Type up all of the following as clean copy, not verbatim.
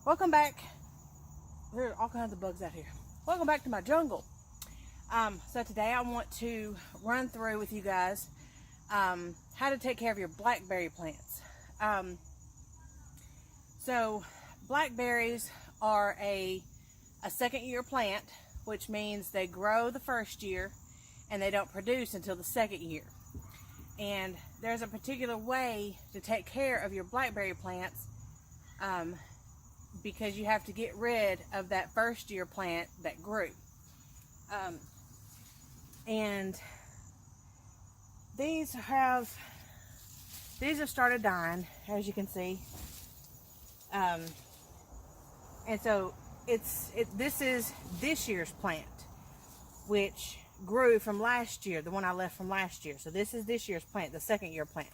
Welcome back. There are all kinds of bugs out here. Welcome back to my jungle. So today I want to run through with you guys how to take care of your blackberry plants. So blackberries are a second year plant, which means they grow the first year and they don't produce until the second year. And there's a particular way to take care of your blackberry plants because you have to get rid of that first year plant that grew. And these have started dying, as you can see. And so this is this year's plant, which grew from last year, the one I left from last year. So this is this year's plant, the second year plant.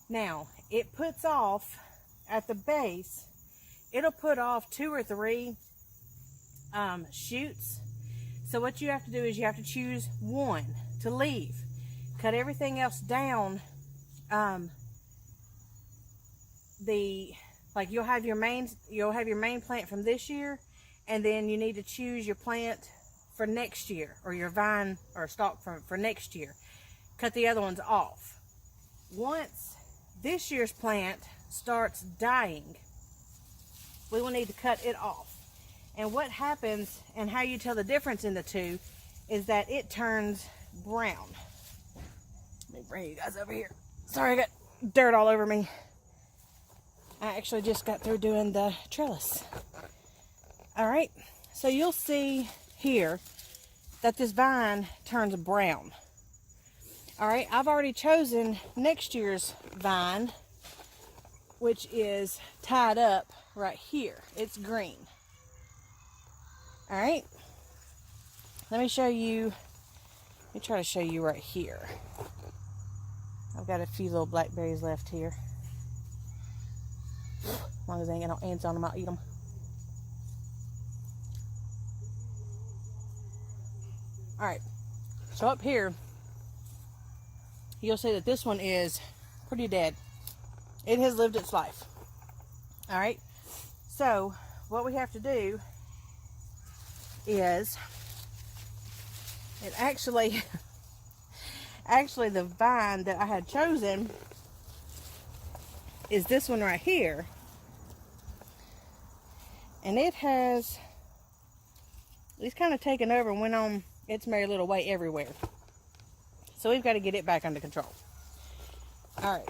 Now, it puts off at the base, it'll put off 2 or 3 shoots. So what you have to do is you have to choose one to leave. Cut everything else down. You'll have your main plant from this year, and then you need to choose your plant for next year, or your vine or stalk for next year. Cut the other ones off. Once this year's plant starts dying, we will need to cut it off. And what happens and how you tell the difference in the two is that it turns brown. Let me bring you guys over here. Sorry, I got dirt all over me. I actually just got through doing the trellis. All right, so you'll see here that this vine turns brown. All right, I've already chosen next year's vine, which is tied up right here. It's green. All right, let me show you. Let me try to show you right here. I've got a few little blackberries left here. As long as they ain't got no ants on them, I'll eat them. All right, so up here, you'll see that this one is pretty dead. It has lived its life. All right, so what we have to do is, it actually the vine that I had chosen is this one right here, and it's kind of taken over and went on its merry little way everywhere. So we've got to get it back under control. All right,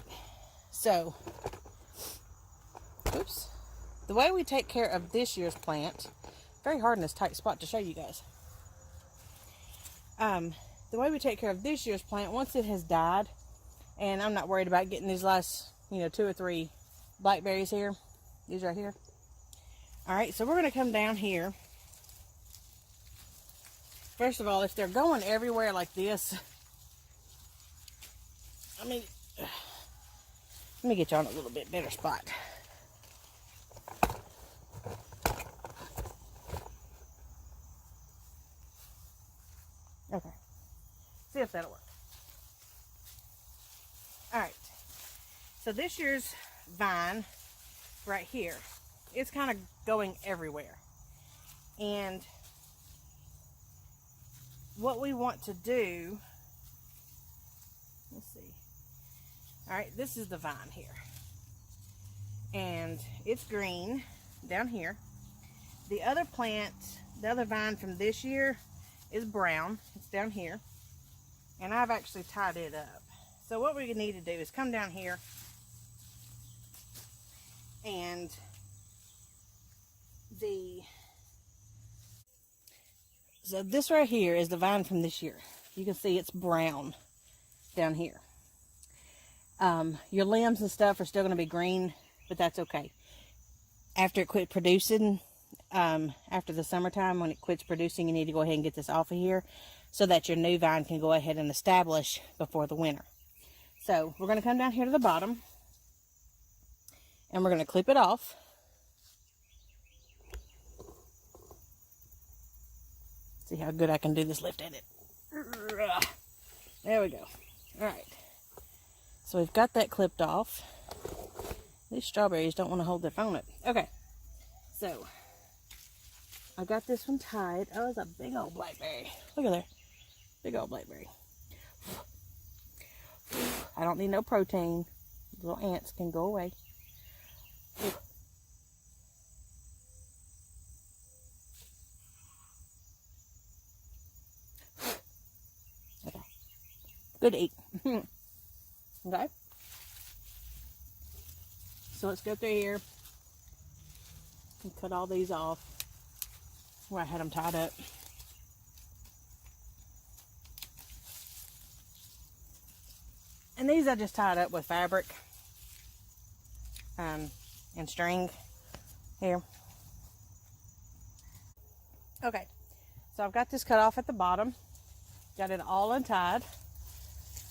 so oops, the way we take care of this year's plant, very hard in this tight spot to show you guys. The way we take care of this year's plant, once it has died, and I'm not worried about getting these last 2 or 3 blackberries here, these right here. All right, so we're going to come down here. First of all, if they're going everywhere like this, let me get you on a little bit better spot. Okay, see if that'll work. All right, so this year's vine right here, it's kind of going everywhere. And what we want to do, let's see. All right, this is the vine here. And it's green down here. The other plant, the other vine from this year is brown. It's down here. And I've actually tied it up. So what we need to do is come down here, and so this right here is the vine from this year. You can see it's brown down here. Your limbs and stuff are still going to be green, but that's okay. After it quit producing, after the summertime, when it quits producing, you need to go ahead and get this off of here so that your new vine can go ahead and establish before the winter. So we're going to come down here to the bottom, and we're going to clip it off. See how good I can do this lift-handed. There we go. All right. So we've got that clipped off. These strawberries don't want to hold their phone up. Okay. So I got this one tied. Oh, it's a big old blackberry. Look at there. Big old blackberry. I don't need no protein. Little ants can go away. Okay. Good to eat. Okay. So let's go through here and cut all these off where I had them tied up. And these I just tied up with fabric and string here. Okay, so I've got this cut off at the bottom, got it all untied,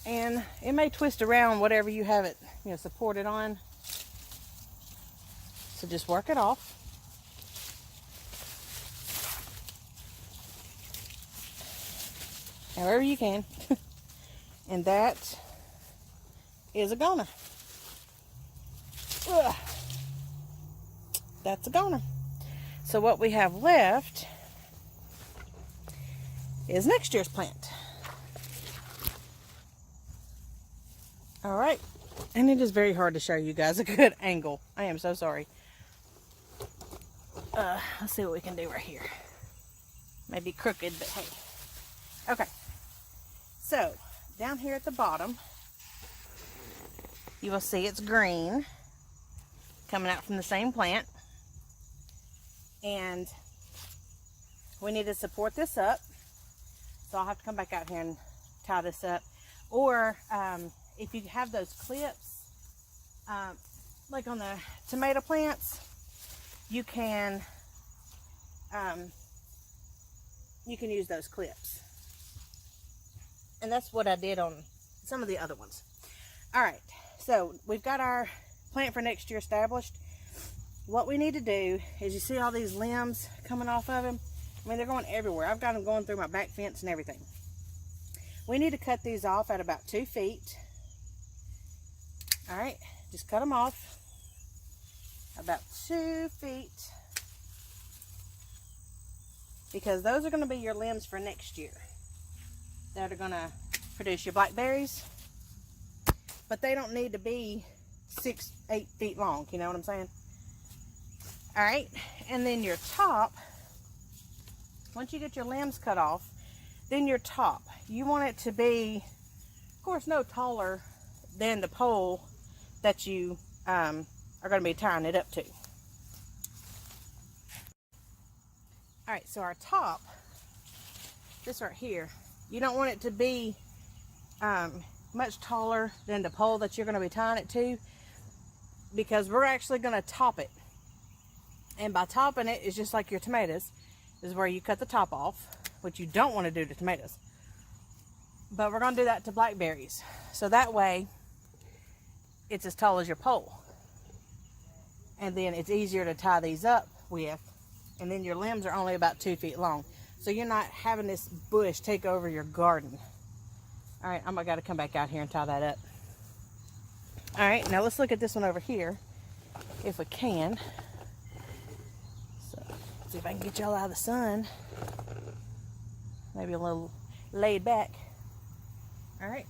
and it may twist around whatever you have it, supported on. So just work it off. However you can. And that is a goner. Ugh. That's a goner. So what we have left is next year's plant. All right. And it is very hard to show you guys a good angle. I am so sorry. Let's see what we can do right here. Maybe crooked, but hey. Okay. So, down here at the bottom, you will see it's green coming out from the same plant. And we need to support this up. So I'll have to come back out here and tie this up. Or if you have those clips, like on the tomato plants, you can use those clips. And that's what I did on some of the other ones. All right, so we've got our plant for next year established. What we need to do is, you see all these limbs coming off of them? I mean, they're going everywhere. I've got them going through my back fence and everything. We need to cut these off at about 2 feet. All right, just cut them off about 2 feet, because those are going to be your limbs for next year that are going to produce your blackberries. But they don't need to be 6-8 feet long, you know what I'm saying? All right, and then your top, once you get your limbs cut off, then your top, you want it to be, of course, no taller than the pole that you are going to be tying it up to. All right, so our top, this right here, you don't want it to be much taller than the pole that you're going to be tying it to, because we're actually going to top it. And by topping it, it's just like your tomatoes. This is where you cut the top off, which you don't want to do to tomatoes. But we're going to do that to blackberries. So that way, it's as tall as your pole. And then it's easier to tie these up with. And then your limbs are only about 2 feet long. So you're not having this bush take over your garden. All right, got to come back out here and tie that up. All right, now let's look at this one over here, if we can. So, see if I can get y'all out of the sun. Maybe a little laid back. All right.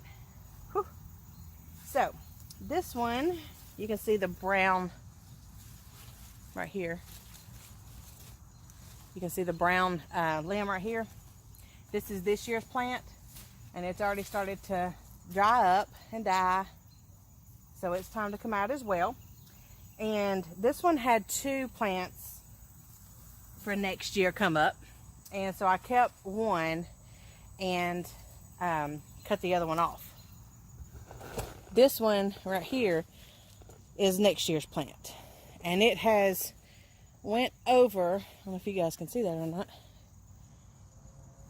Whew. So, this one, you can see the brown right here. You can see the brown limb right here. This is this year's plant, and it's already started to dry up and die. So it's time to come out as well. And this one had 2 plants for next year come up. And so I kept one and cut the other one off. This one right here is next year's plant. And it has went over, I don't know if you guys can see that or not.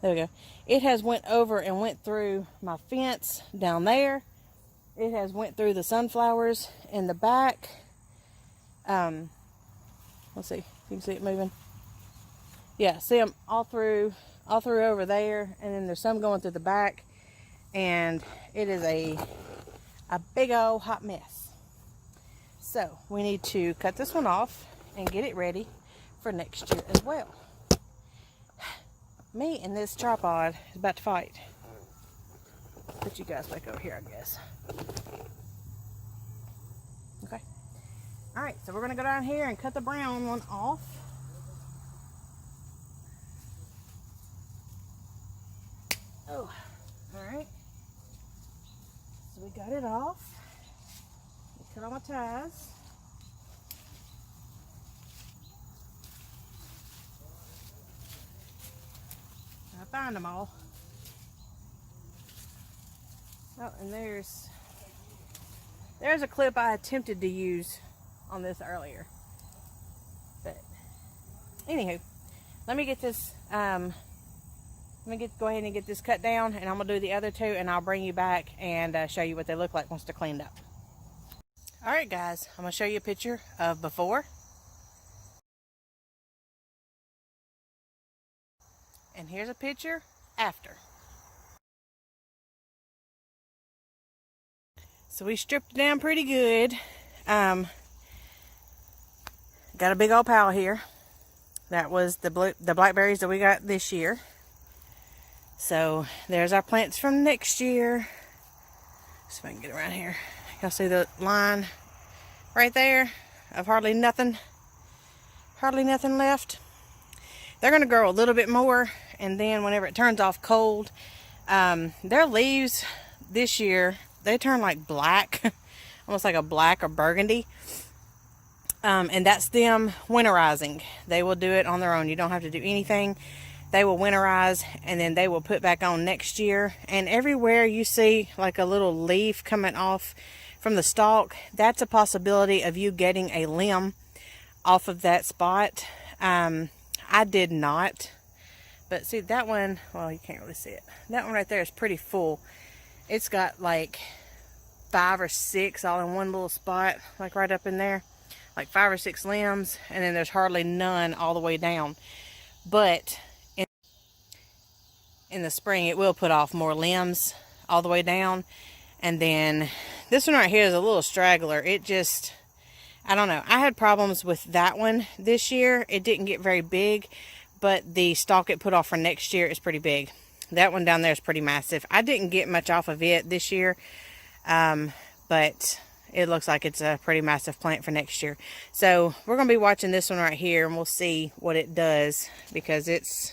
There we go. It has went over and went through my fence down there. It has went through the sunflowers in the back. Let's see if you can see it moving. Yeah, see them all through over there, and then there's some going through the back, and it is a big old hot mess. So we need to cut this one off and get it ready for next year as well. Me and this tripod is about to fight. Put you guys back over here, I guess. Okay. Alright, so we're going to go down here and cut the brown one off. Oh, alright. So we got it off. Cut all my ties. I find them all. Oh, and there's a clip I attempted to use on this earlier. But anywho, let me get this go ahead and get this cut down, and I'm gonna do the other two, and I'll bring you back and show you what they look like once they're cleaned up. All right, guys, I'm gonna show you a picture of before, and here's a picture after. So we stripped it down pretty good. Got a big old pile here. That was the blackberries that we got this year. So there's our plants from next year. See if I can get around here. Y'all see the line right there of hardly nothing left. They're going to grow a little bit more, and then whenever it turns off cold, their leaves this year, they turn like black, almost like a black or burgundy. And that's them winterizing. They will do it on their own. You don't have to do anything. They will winterize, and then they will put back on next year. And everywhere you see like a little leaf coming off from the stalk, that's a possibility of you getting a limb off of that spot. I did not, but see that one, well, you can't really see it. That one right there is pretty full. It's got like 5 or 6 all in one little spot, like right up in there, like 5 or 6 limbs, and then there's hardly none all the way down. But in the spring, it will put off more limbs all the way down. And then this one right here is a little straggler. It just, I don't know. I had problems with that one this year. It didn't get very big, but the stalk it put off for next year is pretty big. That one down there is pretty massive. I didn't get much off of it this year, but it looks like it's a pretty massive plant for next year. So we're going to be watching this one right here, and we'll see what it does, because it's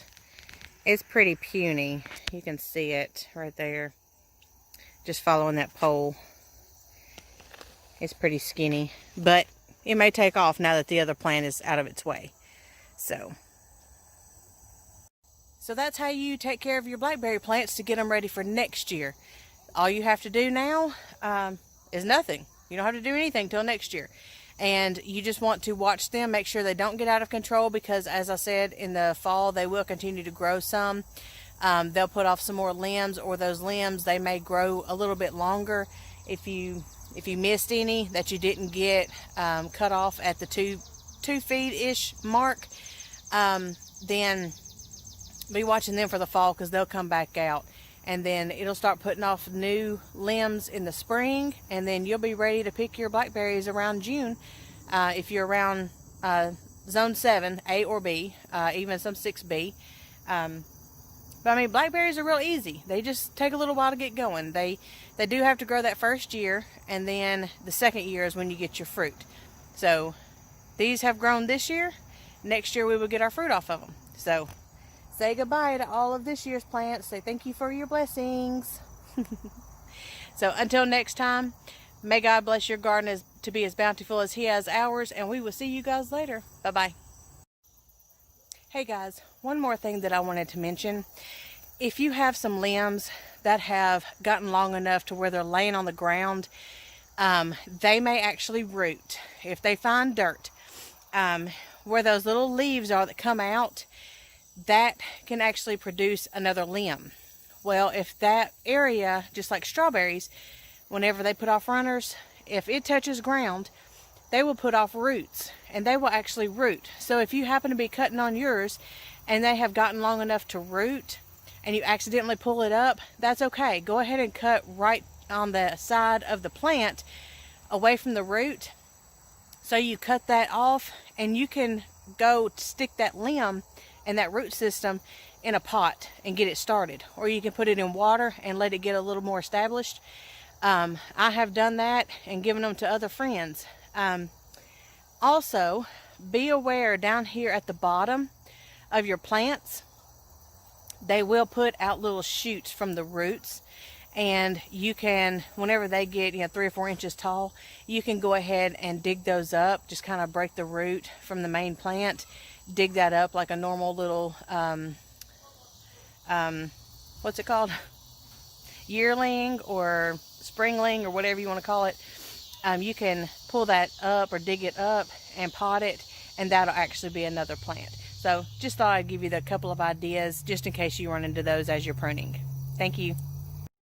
pretty puny. You can see it right there, just following that pole. It's pretty skinny, but it may take off now that the other plant is out of its way. So that's how you take care of your blackberry plants to get them ready for next year. All you have to do now is nothing. You don't have to do anything till next year. And you just want to watch them, make sure they don't get out of control, because as I said, in the fall they will continue to grow some. They'll put off some more limbs, or those limbs, they may grow a little bit longer. If you missed any that you didn't get cut off at the 2 feet-ish mark, then be watching them for the fall, because they'll come back out. And then it'll start putting off new limbs in the spring, and then you'll be ready to pick your blackberries around June, if you're around zone 7, A or B, even some 6B. But I mean, blackberries are real easy. They just take a little while to get going. They do have to grow that first year, and then the second year is when you get your fruit. So these have grown this year. Next year we will get our fruit off of them. So say goodbye to all of this year's plants. Say thank you for your blessings. So until next time, may God bless your garden to be as bountiful as He has ours, and we will see you guys later. Bye-bye. Hey guys, one more thing that I wanted to mention. If you have some limbs that have gotten long enough to where they're laying on the ground, they may actually root. If they find dirt, where those little leaves are that come out, that can actually produce another limb. Well, if that area, just like strawberries, whenever they put off runners, if it touches ground, they will put off roots, and they will actually root. So if you happen to be cutting on yours and they have gotten long enough to root and you accidentally pull it up, that's okay. Go ahead and cut right on the side of the plant away from the root. So you cut that off, and you can go stick that limb and that root system in a pot and get it started, or you can put it in water and let it get a little more established. I have done that and given them to other friends. Also, be aware down here at the bottom of your plants, they will put out little shoots from the roots, and you can, whenever they get 3 or 4 inches tall, you can go ahead and dig those up. Just kind of break the root from the main plant, dig that up like a normal little what's it called, yearling or springling or whatever you want to call it. You can pull that up or dig it up and pot it, and that'll actually be another plant. So just thought I'd give you a couple of ideas just in case you run into those as you're pruning. Thank you.